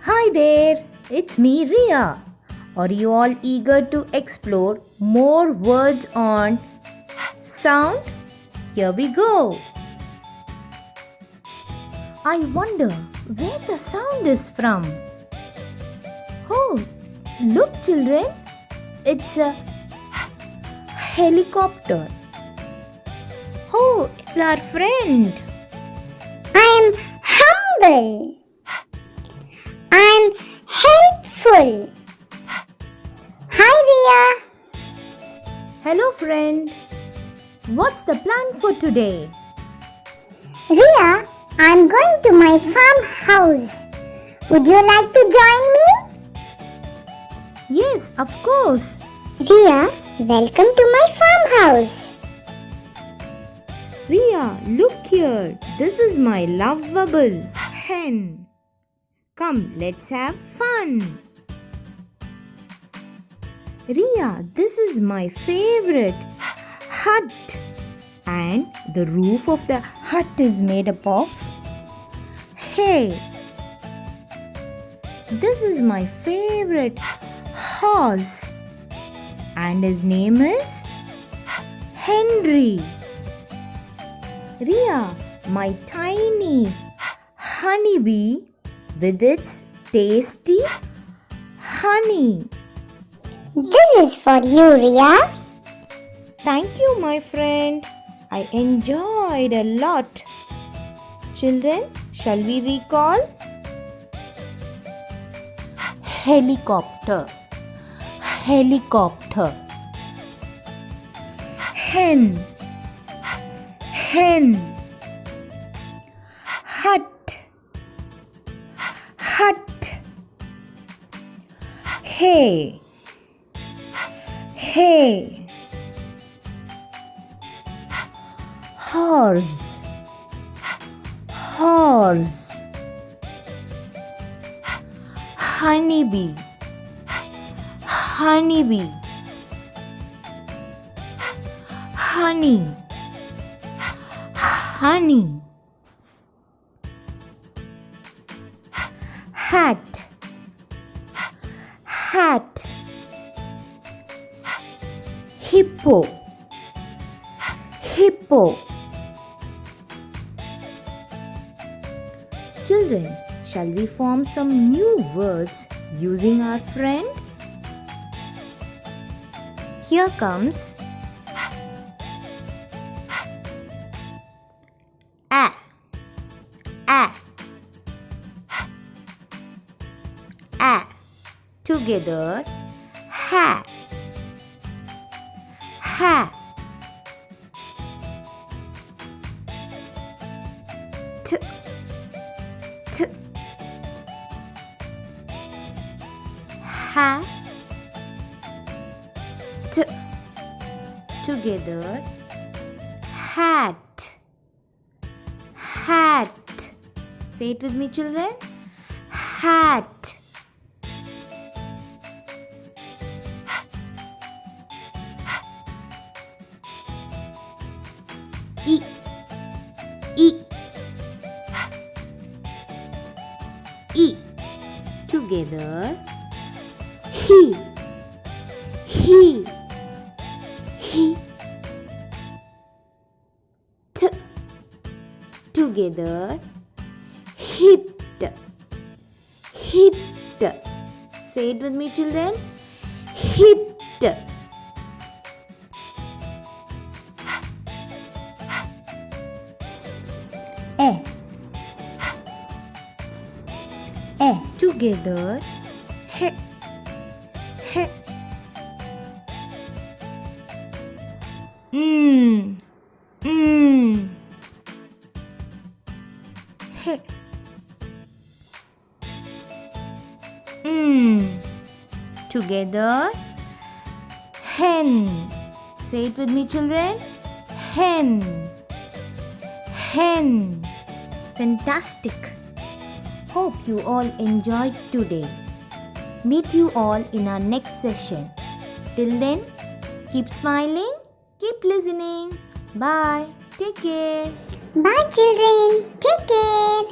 Hi there, it's me Ria. Are you all eager to explore more words on sound? Here we go. I wonder where the sound is from. Oh, look children, it's a helicopter. Oh, it's our friend. I'm humble. I'm helpful. Hi, Ria. Hello friend. What's the plan for today? Ria, I'm going to my farmhouse. Would you like to join me? Yes, of course. Ria, welcome to my farmhouse. Ria, look here. This is my lovable hen. Come, let's have fun. Ria, this is my favorite hut. And the roof of the hut is made up of hay. This is my favorite horse. And his name is Henry. Ria, my tiny honeybee with its tasty honey. This is for you, Ria. Thank you, my friend. I enjoyed a lot. Children, shall we recall? Helicopter, helicopter. Hen, hen. Hut, hut. Hay, hay. Horse, horse. Honeybee, honeybee. Honey, honey. Hat, hat. Hippo, hippo. Children, shall we form some new words using our friend? Here comes a, a, a. Together, ha, ha. T, t. Ha, t. Together, hat, hat. Say it with me, children. Hat. E, e, e. Together, he, he, he. T, together, hit, hit. Say it with me, children. Hit. A, a. Together, he, he. He. Together, hen. Say it with me, children. Hen, hen. Fantastic. Hope you all enjoyed today. Meet you all in our next session. Till then, keep smiling, keep listening. Bye. Take care. Bye, children. Take care.